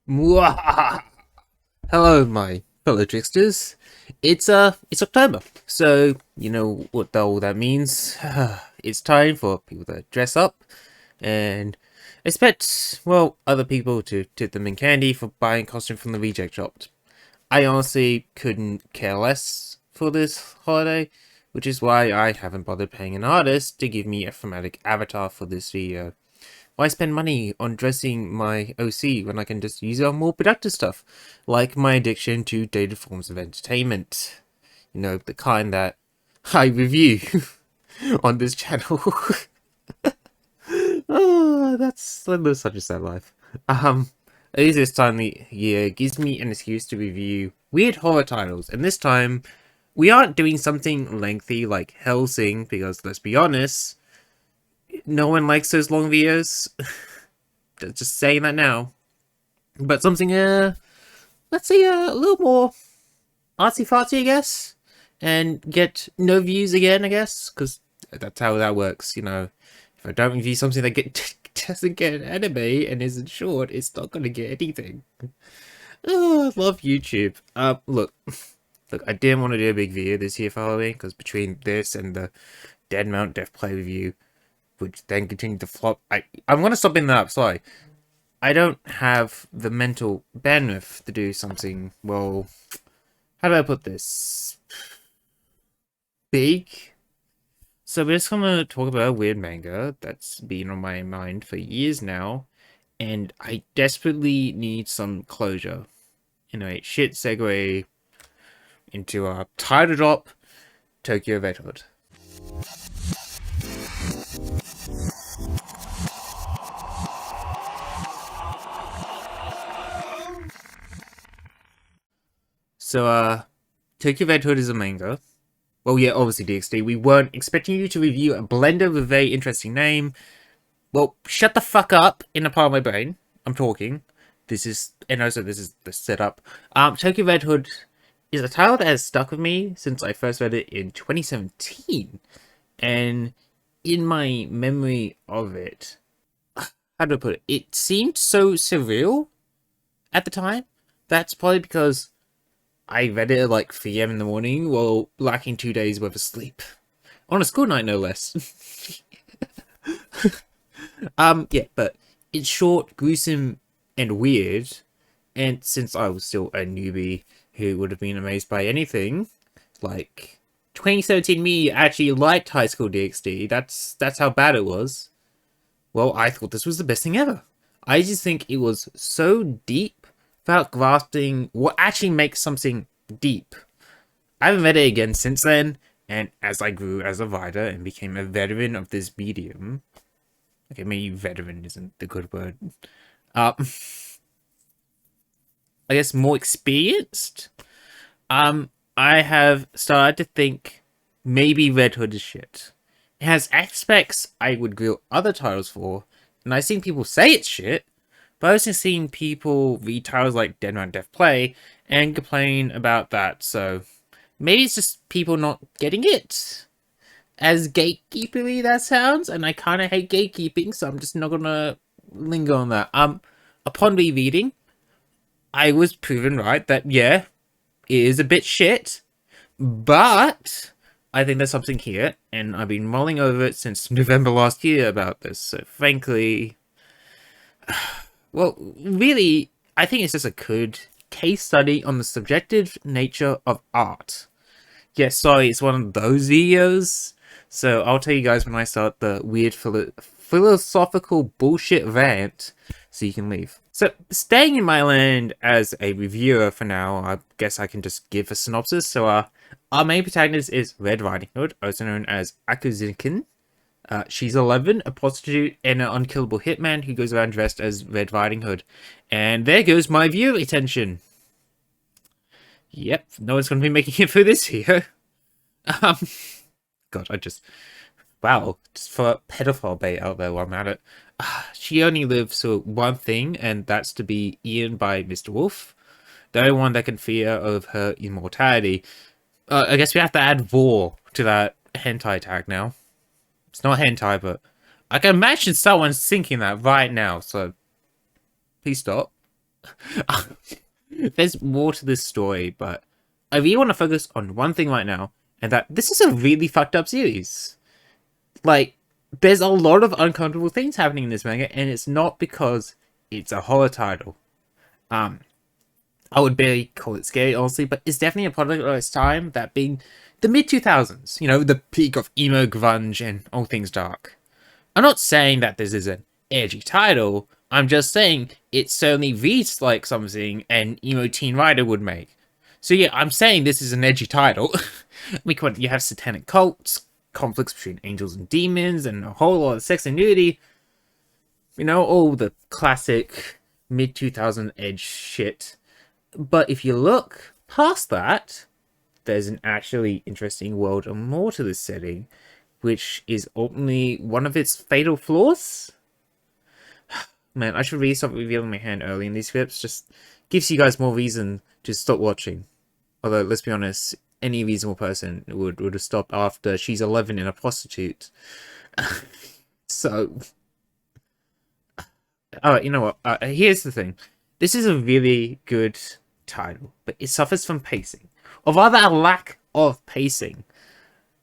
Mwahaha! Hello, my fellow tricksters. It's October, so you know what all that means. It's time for people to dress up and expect, well, other people to tip them in candy for buying costume from the reject shop. I honestly couldn't care less for this holiday, which is why I haven't bothered paying an artist to give me a thematic avatar for this video. Why spend money on dressing my OC when I can just use it on more productive stuff, like my addiction to dated forms of entertainment? You know, the kind that I review on this channel. Oh, I live such a sad life. At least this time of the year gives me an excuse to review weird horror titles, and this time we aren't doing something lengthy like Hellsing, because let's be honest, no one likes those long videos. Just saying that now. But something, let's say a little more artsy-fartsy, I guess. And get no views again, I guess. Because that's how that works, you know. If I don't review something that doesn't get an anime and isn't short, it's not going to get anything. Oh, I love YouTube. Look, I didn't want to do a big video this year for Halloween, because between this and the Dead Mount Death Play review, which then continued to flop, I'm going to stop in that up, sorry. I don't have the mental bandwidth to do something, well, how do I put this? Big? So we're just gonna talk about a weird manga that's been on my mind for years now, and I desperately need some closure. Anyway, shit segue into our title drop, Tokyo Red Hood. So, Tokyo Red Hood is a manga. Well, yeah, obviously, DXD. We weren't expecting you to review a blender with a very interesting name. Well, shut the fuck up in a part of my brain. I'm talking. And also this is the setup. Tokyo Red Hood is a title that has stuck with me since I first read it in 2017. And in my memory of it, how do I put it? It seemed so surreal at the time. That's probably because I read it at like 3 a.m. in the morning while lacking 2 days worth of sleep. On a school night, no less. Yeah, but it's short, gruesome, and weird. And since I was still a newbie who would have been amazed by anything, like 2017 me actually liked High School DxD. That's how bad it was. Well, I thought this was the best thing ever. I just think it was so deep without grasping what actually makes something deep. I haven't read it again since then, and as I grew as a writer and became a veteran of this medium, okay, maybe veteran isn't the good word. I guess more experienced. I have started to think maybe Red Hood is shit. It has aspects I would grill other titles for, and I've seen people say it's shit, but I've also seen people read titles like Dead Man Death Play and complain about that, so maybe it's just people not getting it. As gatekeepery that sounds, and I kind of hate gatekeeping, so I'm just not gonna linger on that. Upon rereading, I was proven right that, yeah, it is a bit shit, but I think there's something here, and I've been mulling over it since November last year about this, so frankly, well, really, I think it's just a good case study on the subjective nature of art. Yes, sorry, it's one of those videos, so I'll tell you guys when I start the weird philosophical bullshit rant, so you can leave. So, staying in my land as a reviewer for now, I guess I can just give a synopsis. So, our main protagonist is Red Riding Hood, also known as Akuzukin. She's 11, a prostitute, and an unkillable hitman who goes around dressed as Red Riding Hood. And there goes my viewer attention. Yep, no one's going to be making it through this video. God, wow, just for pedophile bait out there while I'm at it. She only lives for one thing, and that's to be eaten by Mr. Wolf. The only one that can fear of her immortality. I guess we have to add vor to that hentai tag now. It's not hentai, but I can imagine someone thinking that right now, so please stop. There's more to this story, but I really want to focus on one thing right now, and that this is a really fucked up series. Like, there's a lot of uncomfortable things happening in this manga, and it's not because it's a horror title. Um, I would barely call it scary, honestly, but it's definitely a product of its time, that being the mid 2000s, you know, the peak of emo, grunge, and all things dark. I'm not saying that this is an edgy title, I'm just saying it certainly reads like something an emo teen writer would make. So yeah, I'm saying this is an edgy title. I mean, come on, you have satanic cults, conflicts between angels and demons, and a whole lot of sex and nudity. You know, all the classic mid 2000 edge shit. But if you look past that, there's an actually interesting world and more to this setting, which is only one of its fatal flaws. Man, I should really stop revealing my hand early in these clips. Just gives you guys more reason to stop watching. Although, let's be honest, any reasonable person would have stopped after she's 11 and a prostitute. So, alright, you know what? Here's the thing. This is a really good title, but it suffers from pacing. Or rather, a lack of pacing.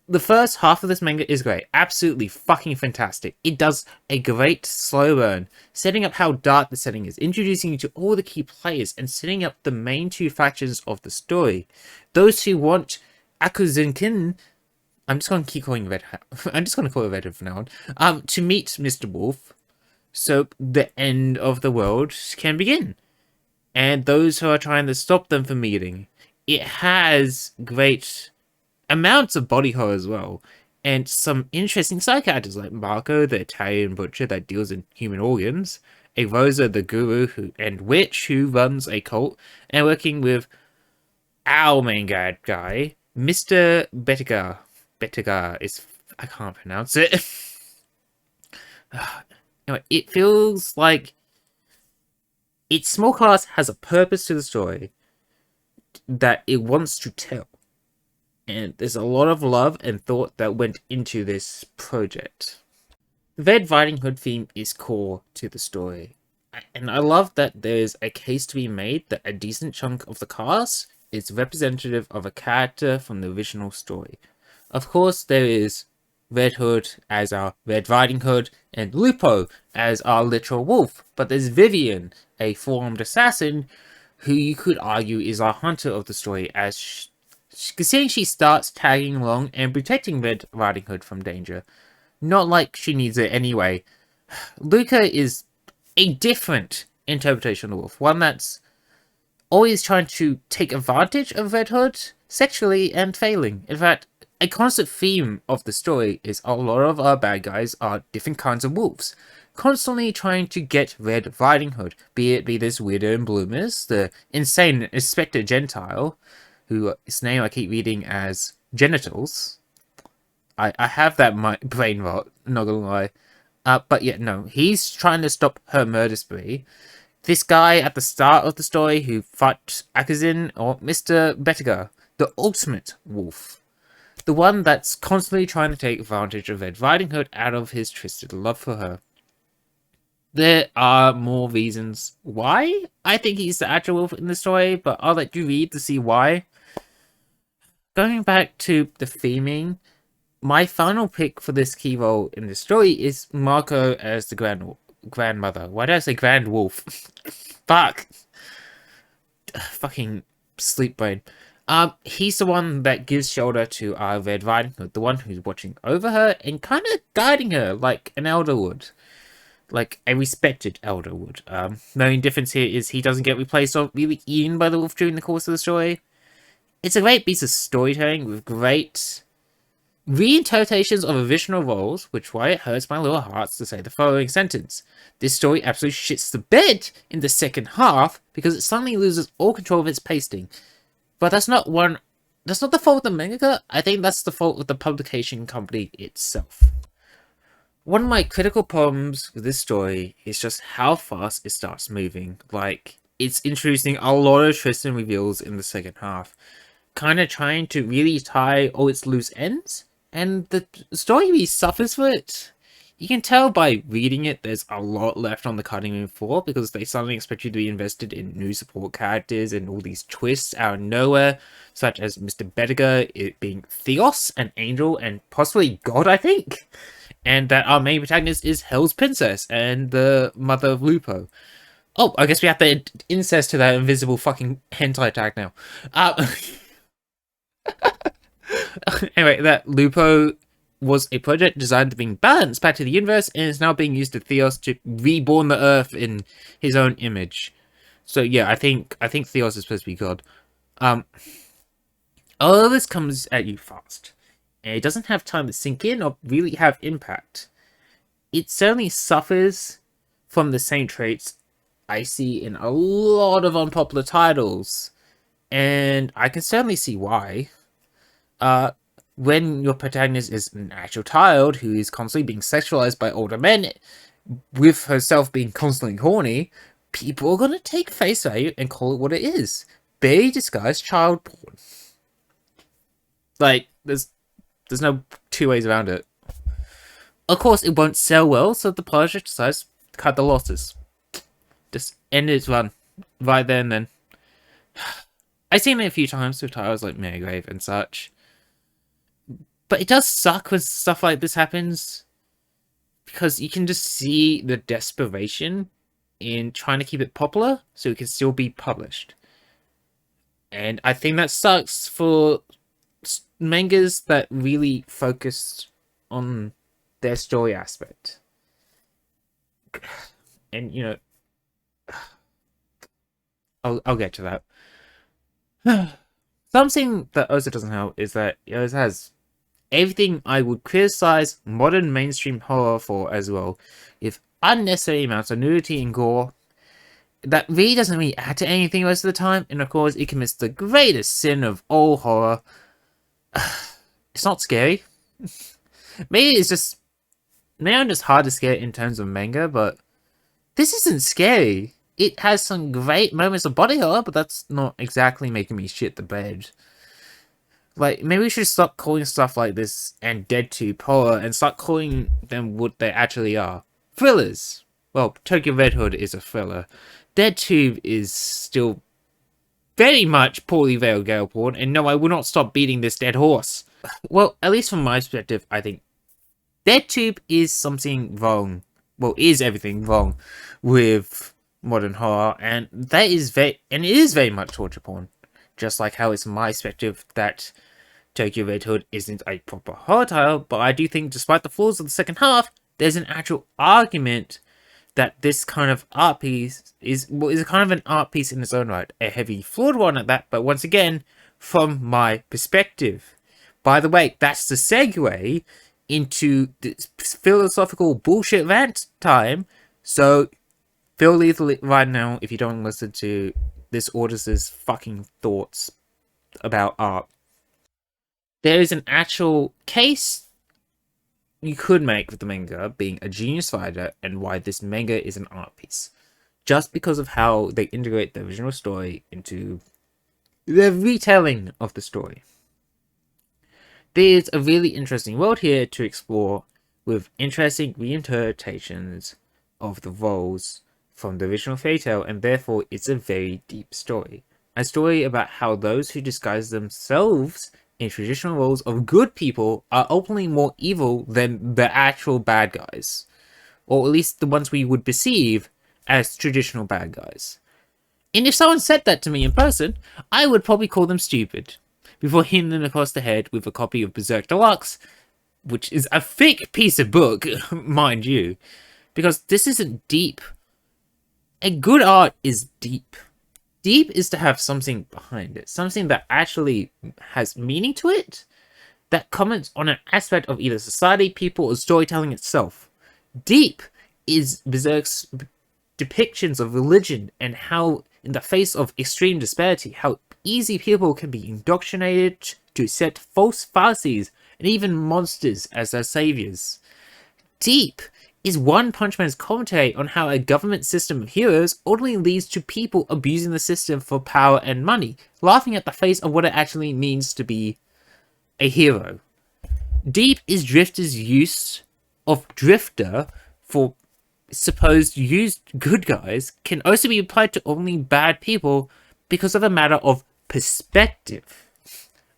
The first half of this manga is great. Absolutely fucking fantastic. It does a great slow burn, setting up how dark the setting is, introducing you to all the key players, and setting up the main two factions of the story. Those who want Akuzenkin, I'm just going to keep calling Red Hat. I'm just going to call it Red Hat from now on. To meet Mr. Wolf, so the end of the world can begin. And those who are trying to stop them from meeting. It has great amounts of body horror as well, and some interesting side characters like Marco, the Italian butcher that deals in human organs, a Rosa, the guru and witch who runs a cult, and working with our main guy, Mr. Bettigar. Bettigar is, I can't pronounce it. Anyway, it feels like its small cast has a purpose to the story that it wants to tell. And there's a lot of love and thought that went into this project. The Red Riding Hood theme is core to the story. And I love that there's a case to be made that a decent chunk of the cast is representative of a character from the original story. Of course, there is Red Hood as our Red Riding Hood, and Lupo as our literal wolf. But there's Vivian, a four-armed assassin, who you could argue is our hunter of the story, as considering she starts tagging along and protecting Red Riding Hood from danger. Not like she needs it anyway. Luca is a different interpretation of the wolf, one that's always trying to take advantage of Red Hood sexually and failing. In fact, a constant theme of the story is a lot of our bad guys are different kinds of wolves, constantly trying to get Red Riding Hood, be it this weirdo in bloomers, the insane Inspector Gentile, whose name I keep reading as Genitals. I have that brain rot, not gonna lie. But yeah, no, he's trying to stop her murder spree. This guy at the start of the story who fought Akazin, or Mr. Bettigar, the ultimate wolf. The one that's constantly trying to take advantage of Red Riding Hood out of his twisted love for her. There are more reasons why I think he's the actual wolf in the story, but I'll let you read to see why. Going back to the theming, my final pick for this key role in the story is Marco as the grandmother. Why did I say grand wolf? Fuck. Fucking sleep brain. He's the one that gives shelter to our Red Riding Hood, the one who's watching over her and kind of guiding her like an elder would. Like a respected elder would. The only difference here is he doesn't get replaced or really eaten by the wolf during the course of the story. It's a great piece of storytelling with great reinterpretations of original roles, which why it hurts my little hearts to say the following sentence. This story absolutely shits the bed in the second half because it suddenly loses all control of its pacing. But that's not the fault of the manga. I think that's the fault of the publication company itself. One of my critical problems with this story is just how fast it starts moving. Like, it's introducing a lot of twists and reveals in the second half, kind of trying to really tie all its loose ends, and the story really suffers for it. You can tell by reading it, there's a lot left on the cutting room floor because they suddenly expect you to be invested in new support characters and all these twists out of nowhere, such as Mr. Bediger it being Theos, an angel, and possibly God, I think. And that our main protagonist is Hell's Princess and the mother of Lupo. Oh, I guess we have to incest to that invisible fucking hentai tag now. Anyway, that Lupo was a project designed to bring balance back to the universe and is now being used to Theos to reborn the Earth in his own image. So yeah, I think Theos is supposed to be God. All of this comes at you fast, and it doesn't have time to sink in or really have impact. It certainly suffers from the same traits I see in a lot of unpopular titles, and I can certainly see why. When your protagonist is an actual child who is constantly being sexualized by older men, with herself being constantly horny, people are gonna take face value and call it what it is. Barely disguised child porn. Like, there's no two ways around it. Of course, it won't sell well, so the publisher decides to cut the losses. Just end its run. Right there and then. I've seen it a few times with titles like Grave and such. But it does suck when stuff like this happens, because you can just see the desperation in trying to keep it popular so it can still be published. And I think that sucks for mangas that really focus on their story aspect. And, you know, I'll get to that. Something that also doesn't help is that it has everything I would criticize modern mainstream horror for as well, with unnecessary amounts of nudity and gore that really doesn't really add to anything most of the time, and of course it commits the greatest sin of all horror. It's not scary. Maybe I'm just hard to scare in terms of manga, but this isn't scary. It has some great moments of body horror, but that's not exactly making me shit the bed. Like, maybe we should stop calling stuff like this and DeadTube horror and start calling them what they actually are. Thrillers. Well, Tokyo Red Hood is a thriller. DeadTube is still very much poorly veiled girl porn, and no, I will not stop beating this dead horse. Well, at least from my perspective, I think DeadTube is something wrong. Well, is everything wrong with modern horror, and it is very much torture porn. Just like how it's my perspective that Tokyo Red Hood isn't a proper horror title, but I do think despite the flaws of the second half, there's an actual argument that this kind of art piece is a kind of an art piece in its own right. A heavy flawed one at that, but once again, from my perspective. By the way, that's the segue into this philosophical bullshit rant time, so feel lethal right now if you don't listen to this audience's fucking thoughts about art. There is an actual case you could make with the manga being a genius writer and why this manga is an art piece. Just because of how they integrate the original story into the retelling of the story. There's a really interesting world here to explore with interesting reinterpretations of the roles from the original fairy tale, and therefore it's a very deep story. A story about how those who disguise themselves in traditional roles of good people are openly more evil than the actual bad guys. Or at least the ones we would perceive as traditional bad guys. And if someone said that to me in person, I would probably call them stupid, before hitting them across the head with a copy of Berserk Deluxe, which is a thick piece of book, mind you, because this isn't deep. A good art is deep. Deep is to have something behind it, something that actually has meaning to it, that comments on an aspect of either society, people, or storytelling itself. Deep is Berserk's depictions of religion and how, in the face of extreme disparity, how easy people can be indoctrinated to accept false fallacies and even monsters as their saviors. Deep is One Punch Man's commentary on how a government system of heroes ultimately leads to people abusing the system for power and money, laughing at the face of what it actually means to be a hero. Deep is Drifter's use of Drifter for supposed used good guys can also be applied to only bad people because of a matter of perspective.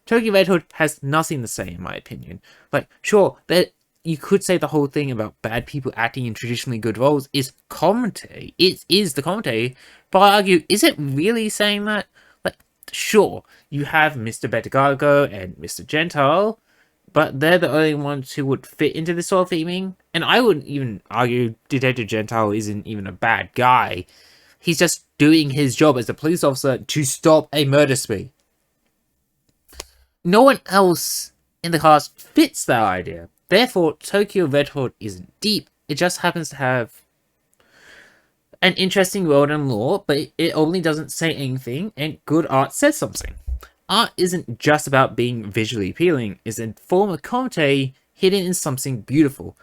Tokyo Red Hood has nothing to say, in my opinion. Like, sure, that you could say the whole thing about bad people acting in traditionally good roles is commentary. It is the commentary, but I argue, is it really saying that? Like, sure, you have Mr. Betagargo and Mr. Gentile, but they're the only ones who would fit into this sort of theming. And I wouldn't even argue Detective Gentile isn't even a bad guy. He's just doing his job as a police officer to stop a murder spree. No one else in the cast fits that idea. Therefore, Tokyo Red Hood isn't deep. It just happens to have an interesting world and lore, but it only doesn't say anything, and good art says something. Art isn't just about being visually appealing, it's a form of commentary hidden in something beautiful.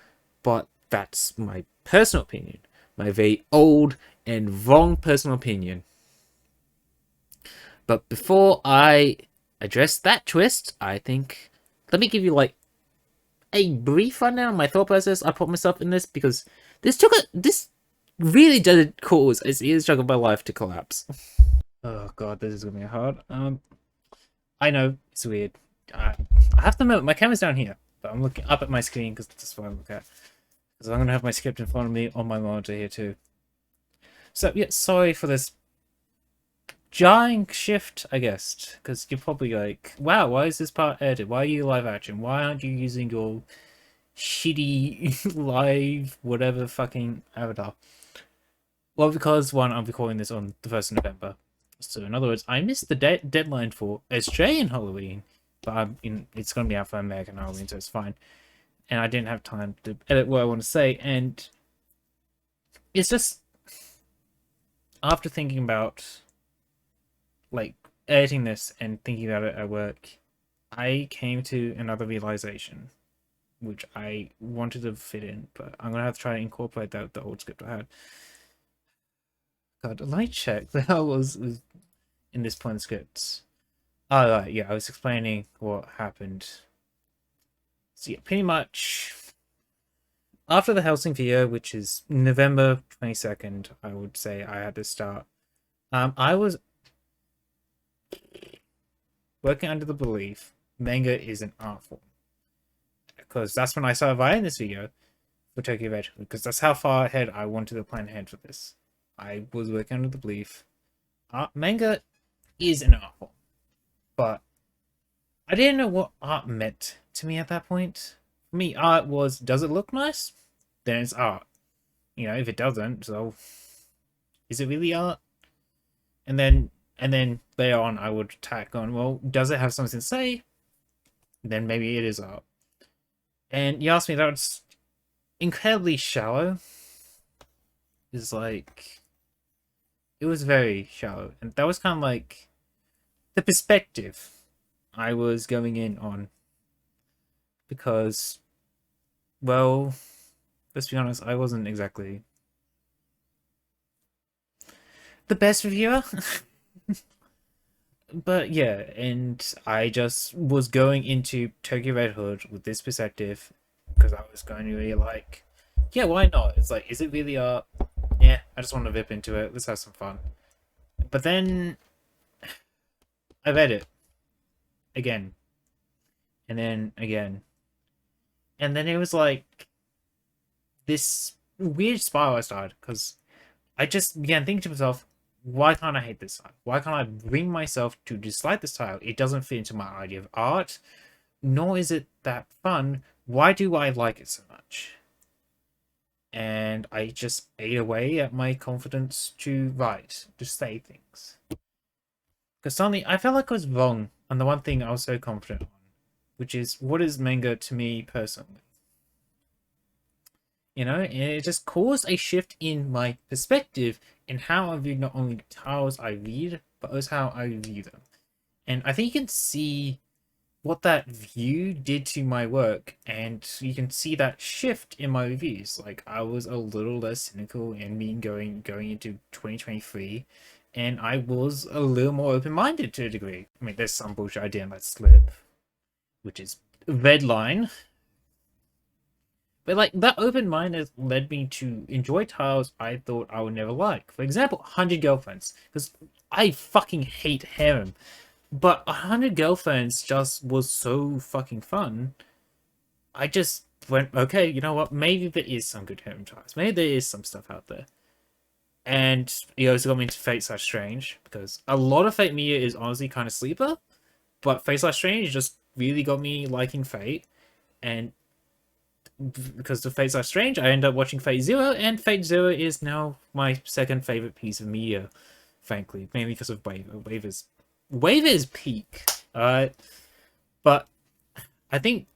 But that's my personal opinion. My very old and wrong personal opinion. But before I address that twist, I think, let me give you like a brief rundown of my thought process. I put myself in this because this really did cause a serious chunk of my life to collapse. Oh god, this is gonna be hard. I know it's weird. I have to admit, my camera's down here, but I'm looking up at my screen because that's what I look at. Because I'm gonna have my script in front of me on my monitor here too. So yeah, sorry for this jarring shift, I guess, because you're probably like, wow, why is this part edited? Why are you live action? Why aren't you using your shitty live whatever fucking avatar? Well, because one, I'm recording this on the 1st of November. So in other words, I missed the deadline for Australian Halloween, but it's going to be out for American Halloween, so it's fine. And I didn't have time to edit what I want to say, and it's just, after thinking about like editing this and thinking about it at work, I came to another realization, which I wanted to fit in, but I'm gonna have to try to incorporate that the old script I had. God, let me check. The hell was in this point of the script? Oh right, yeah, I was explaining what happened. So yeah, pretty much after the Helsing video, which is November 22nd, I would say I had to start. I was working under the belief manga is an art form, because that's when I started writing this video for Tokyo Red Hood, because that's how far ahead I wanted to plan ahead for this. I was working under the belief manga is an art form, but I didn't know what art meant to me at that point. For me, art was, does it look nice? Then it's art. You know, if it doesn't, so is it really art? And then later on, I would tack on, well, does it have something to say? Then maybe it is art. And you asked me, that's incredibly shallow. It's like, it was very shallow. And that was kind of like the perspective I was going in on. Because, well, let's be honest, I wasn't exactly the best reviewer. But yeah, and I just was going into Tokyo Red Hood with this perspective because I was going to be like, yeah, why not? It's like, is it really art? Yeah, I just want to rip into it. Let's have some fun. But then I read it again, and then again, and then it was like this weird spiral I started, because I just began thinking to myself, why can't I hate this style? Why can't I bring myself to dislike this style? It doesn't fit into my idea of art, nor is it that fun. Why do I like it so much? And I just ate away at my confidence to write, to say things. Because suddenly I felt like I was wrong on the one thing I was so confident on, which is, what is manga to me personally? You know, and it just caused a shift in my perspective in how I view not only titles I read, but also how I view them. And I think you can see what that view did to my work, and you can see that shift in my reviews. Like, I was a little less cynical in me going into 2023, and I was a little more open-minded to a degree. I mean, there's some bullshit I didn't let slip, which is red line. But like that open mind has led me to enjoy titles I thought I would never like. For example, 100 Girlfriends, because I fucking hate harem. But 100 Girlfriends just was so fucking fun. I just went, okay, you know what? Maybe there is some good harem titles. Maybe there is some stuff out there. And it also got me into Fate Slash Strange, because a lot of Fate Mia is honestly kind of sleeper, but Fate Slash Strange just really got me liking Fate. And because of Fate Slash Strange, I ended up watching Fate Zero, and Fate Zero is now my second favorite piece of media, frankly, mainly because of Wave is peak. But I think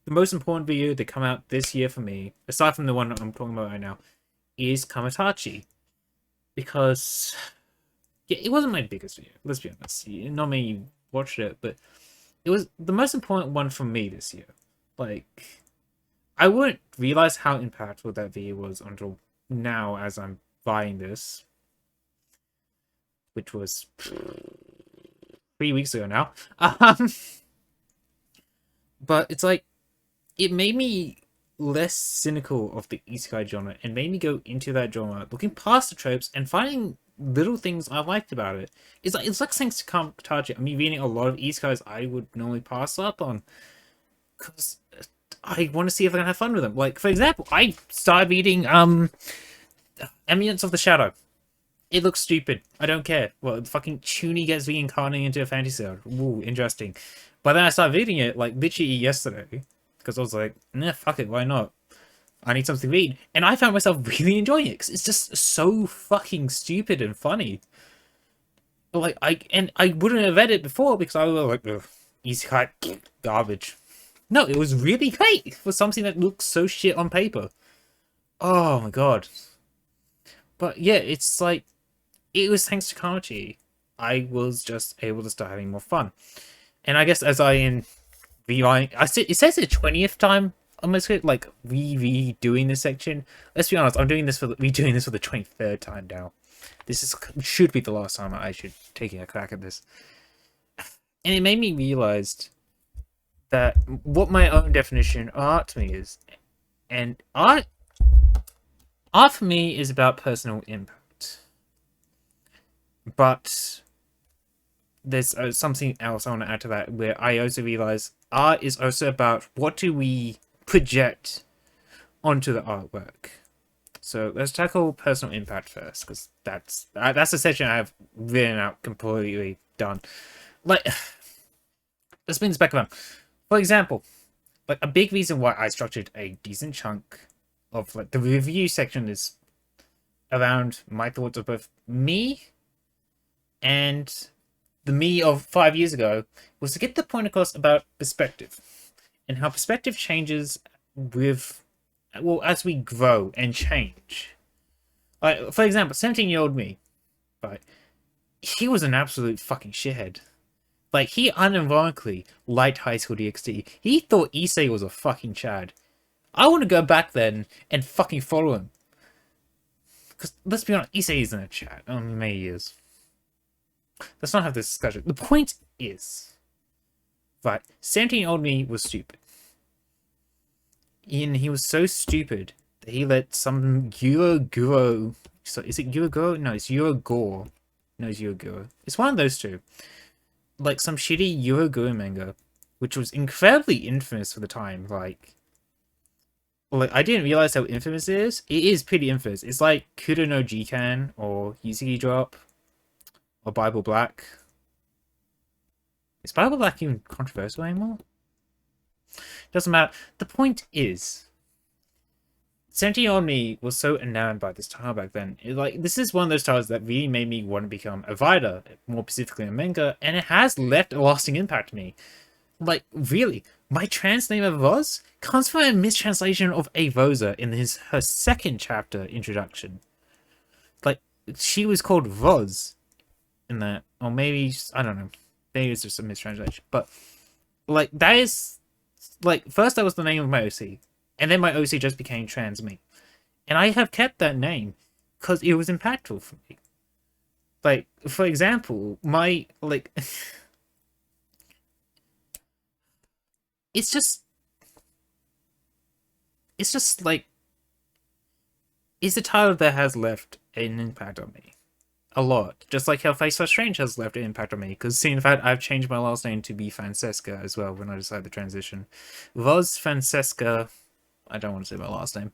the most important video to come out this year for me, aside from the one I'm talking about right now, is Kamatachi. Because yeah, it wasn't my biggest video, let's be honest. Not many watched it, but it was the most important one for me this year. Like, I wouldn't realize how impactful that video was until now as I'm buying this, which was 3 weeks ago now. But it's like, it made me less cynical of the isekai genre and made me go into that genre looking past the tropes and finding little things I liked about it. It's like thanks to Kamatachi, I'm reading a lot of isekais I would normally pass up on because I want to see if I can have fun with them. Like, for example, I started reading Eminence of the Shadow. It looks stupid. I don't care. Well, fucking Chuni gets reincarnated into a fantasy world. Ooh, interesting. But then I started reading it, like, literally yesterday. Because I was like, nah, fuck it, why not? I need something to read. And I found myself really enjoying it. Because it's just so fucking stupid and funny. Like, I wouldn't have read it before because I was like, ugh, isekai, garbage. No, it was really great for something that looks so shit on paper. Oh my god. But yeah, it's like, it was thanks to Kamachi. I was just able to start having more fun. And I guess as I in rewriting, it says the 20th time on my script, like redoing this section. Let's be honest, I'm doing this for redoing this for the 23rd time now. Should be the last time I should take a crack at this. And it made me realize that what my own definition of art to me is, and art for me is about personal impact. But there's something else I want to add to that, where I also realize art is also about what do we project onto the artwork. So let's tackle personal impact first, because that's the section I have written out completely done. Like, let's bring this back around. For example, like a big reason why I structured a decent chunk of like the review section is around my thoughts of both me and the me of 5 years ago was to get the point across about perspective and how perspective changes with, well, as we grow and change. Like, for example, 17-year-old me, right? He was an absolute fucking shithead. Like, he unironically liked High School DxD. He thought Issei was a fucking Chad. I want to go back then and fucking follow him. Because, let's be honest, Issei isn't a Chad. I mean, maybe he is. Let's not have this discussion. The point is, right, 17-year-old me was stupid. And he was so stupid that he let some Guro... So, is it Guro? No, it's Eurogore. No, it's Euroguro. It's one of those two. Like some shitty Euroguro manga, which was incredibly infamous for the time. Like I didn't realize how infamous it is. It is pretty infamous. It's like Kudo no Jikan or Yuzuki Drop or Bible Black. Is Bible Black even controversial anymore? Doesn't matter. The point is, 17-year-old me was so enamored by this title back then. This is one of those titles that really made me want to become a writer, more specifically a manga, and it has left a lasting impact on me. Like, really, my trans name of Roz comes from a mistranslation of A Rosa in her second chapter introduction. Like, she was called Roz in that, or maybe, I don't know, maybe it's just a mistranslation, but, like, that is, like, first that was the name of my OC. And then my OC just became trans me. And I have kept that name because it was impactful for me. Like, for example, my, like... it's just... it's just like, it's a title that has left an impact on me. A lot. Just like how Face for Strange has left an impact on me. Because seeing the fact I've changed my last name to be Francesca as well when I decided to transition. Was Francesca... I don't want to say my last name.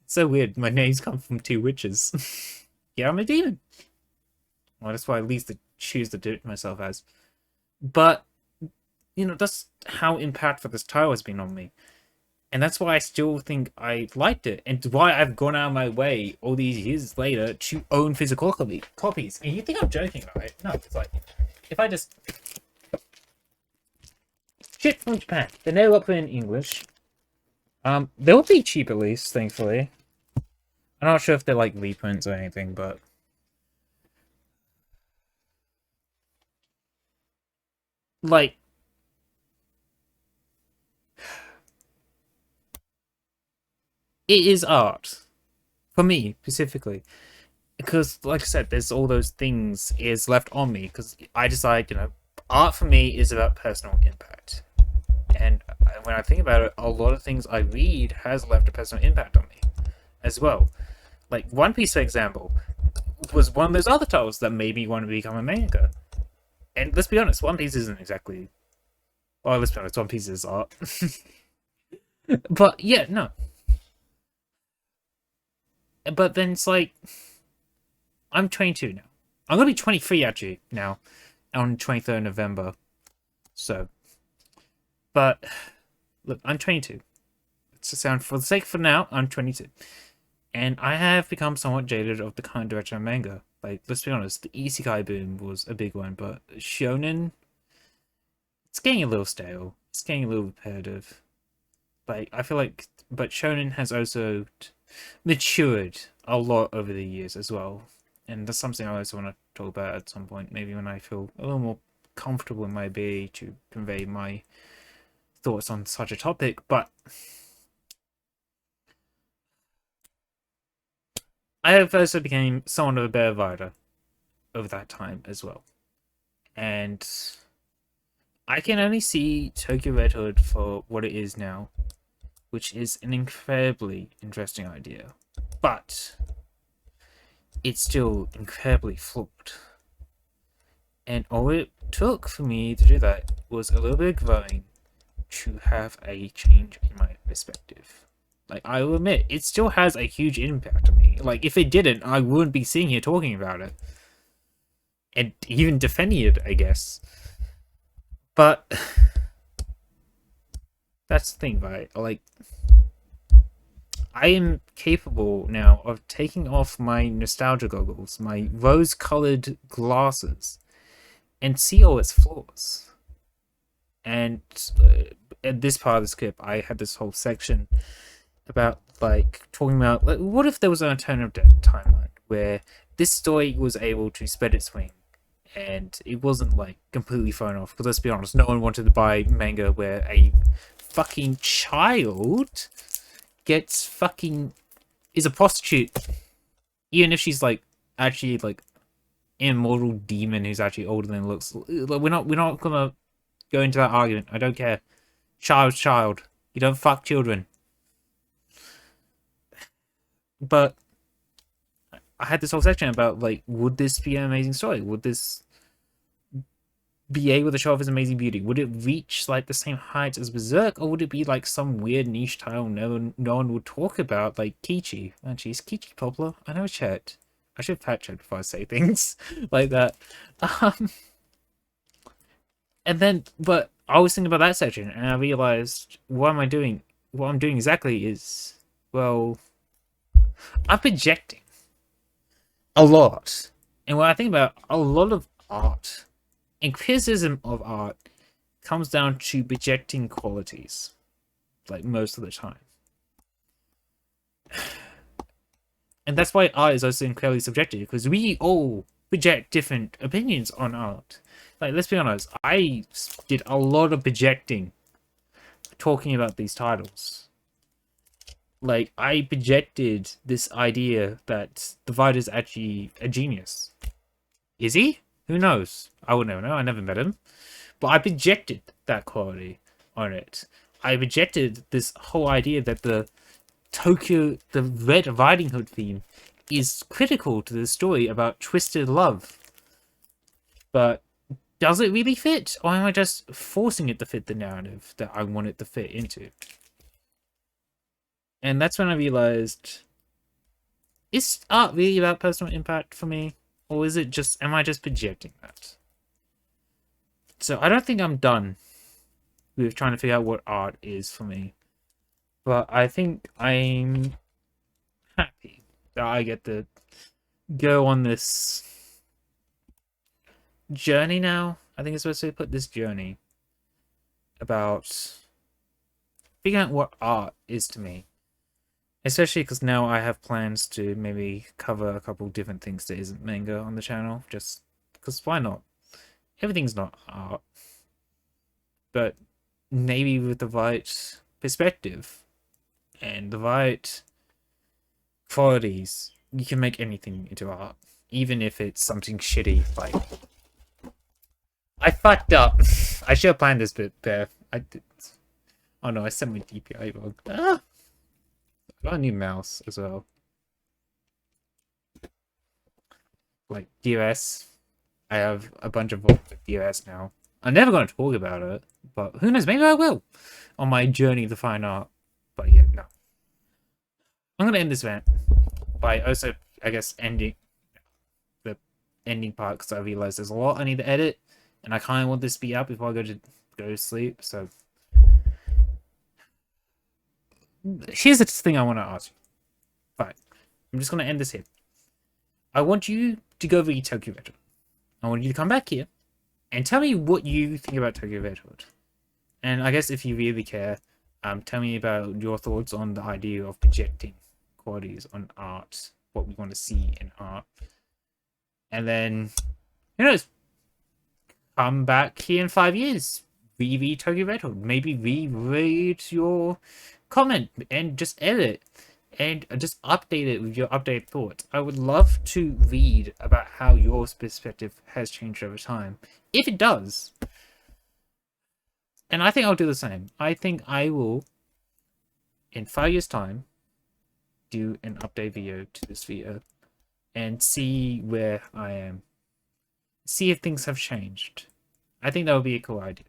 So weird. My names come from two witches. Yeah, I'm a demon. Well, that's why at least I choose to do it myself as. But, you know, that's how impactful this title has been on me. And that's why I still think I liked it. And why I've gone out of my way all these years later to own physical copies. And you think I'm joking, right? No, it's like, if I just... Shit from Japan. They never got put in English. They'll be cheap at least, thankfully. I'm not sure if they're like reprints or anything, but... Like... It is art. For me, specifically. Because, like I said, there's all those things is left on me. Because I decide, you know, art for me is about personal impact. And when I think about it, a lot of things I read has left a personal impact on me as well. Like, One Piece, for example, was one of those other titles that made me want to become a manga. And let's be honest, One Piece isn't exactly... Well, let's be honest, One Piece is art. But, yeah, no. But then it's like... I'm 22 now. I'm going to be 23, actually, now. On 23rd of November. So... But, look, I'm 22. It's a sound for the sake for now, I'm 22. And I have become somewhat jaded of the current direction of manga. Like, let's be honest, the isekai boom was a big one, but shonen, it's getting a little stale. It's getting a little repetitive. Like, I feel like, but shonen has also matured a lot over the years as well. And that's something I also want to talk about at some point, maybe when I feel a little more comfortable in my ability to convey my thoughts on such a topic. But I have also became somewhat of a better writer over that time as well. And I can only see Tokyo Red Hood for what it is now, which is an incredibly interesting idea. But it's still incredibly flawed. And all it took for me to do that was a little bit of growing to have a change in my perspective. Like, I will admit, it still has a huge impact on me. Like, if it didn't, I wouldn't be sitting here talking about it. And even defending it, I guess. But... that's the thing, right? Like... I am capable now of taking off my nostalgia goggles, my rose-colored glasses, and see all its flaws. And at this part of the script, I had this whole section about, like, talking about, like, what if there was an alternative timeline where this story was able to spread its wing and it wasn't, like, completely thrown off? Because let's be honest, no one wanted to buy manga where a fucking child gets fucking... is a prostitute. Even if she's, like, actually, like, an immortal demon who's actually older than looks. Like, we're not gonna go into that argument. I don't care. Child's child. You don't fuck children. But I had this whole section about, like, would this be an amazing story? Would this be able to show off its amazing beauty? Would it reach, like, the same heights as Berserk? Or would it be, like, some weird niche title no one would talk about, like Kichi? Actually, is Kichi popular? I never checked. I should fact check before I say things like that. And then, but I was thinking about that section, and I realized what am I doing? What I'm doing exactly is, well, I'm projecting a lot. And when I think about a lot of art and criticism of art comes down to projecting qualities, like, most of the time. And that's why art is also incredibly subjective, because we all project different opinions on art. Like, let's be honest, I did a lot of projecting talking about these titles. Like, I projected this idea that the writer's actually a genius. Is he? Who knows? I would never know. I never met him. But I projected that quality on it. I rejected this whole idea that the Red Riding Hood theme is critical to the story about twisted love. But does it really fit? Or am I just forcing it to fit the narrative that I want it to fit into? And that's when I realized, is art really about personal impact for me? Or is it just, am I just projecting that? So I don't think I'm done with trying to figure out what art is for me. But I think I'm happy that I get to go on this journey now. I think it's supposed to put this journey about figuring out what art is to me. Especially because now I have plans to maybe cover a couple different things that isn't manga on the channel. Just because why not? Everything's not art. But maybe with the right perspective and the right qualities, you can make anything into art. Even if it's something shitty, like... I fucked up. I should have planned this bit better. I did. Oh no, I set my DPI wrong. Ah! I got a new mouse as well. Like DOS. I have a bunch of DOS now. I'm never going to talk about it, but who knows? Maybe I will on my journey to fine art. But yeah, no. I'm going to end this rant by also, I guess, ending the ending part because I realized there's a lot I need to edit, and I kind of want this to be out before I go to sleep. So here's the thing I want to ask you. Fine. I'm just going to end this here. I want you to go read Tokyo Red Hood. I want you to come back here and tell me what you think about Tokyo Red Hood. And I guess if you really care, tell me about your thoughts on the idea of projecting qualities on art, what we want to see in art. And then, who knows, come back here in 5 years, reread Tokyo Red Hood, maybe reread your comment and just edit and just update it with your updated thoughts. I would love to read about how your perspective has changed over time, if it does. And I think I'll do the same. I think I will, in 5 years' time, do an update video to this video and see where I am. See if things have changed. I think that would be a cool idea.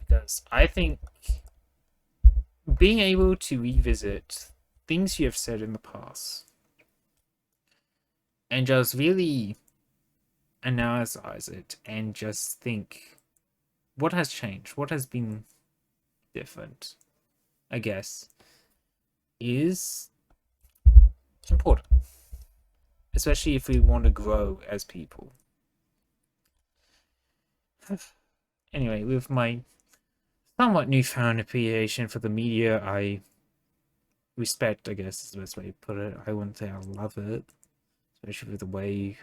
Because I think being able to revisit things you have said in the past and just really analyze it and just think, what has changed? What has been different? I guess is important, especially if we want to grow as people. Anyway, with my somewhat newfound appreciation for the media, I respect, I guess is the best way to put it. I wouldn't say I love it, especially with the way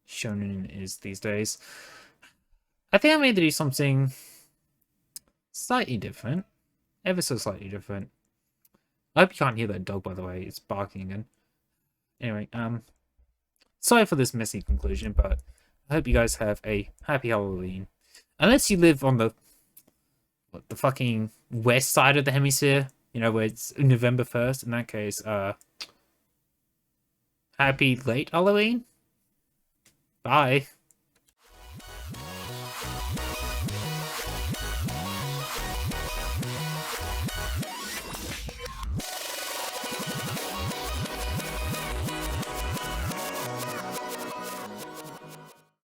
shonen is these days. I think I may do something slightly different, ever so slightly different. I hope you can't hear that dog, by the way. It's barking again. Anyway, sorry for this messy conclusion, but I hope you guys have a happy Halloween. Unless you live on the fucking west side of the hemisphere, you know, where it's November 1st. In that case, happy late Halloween. Bye.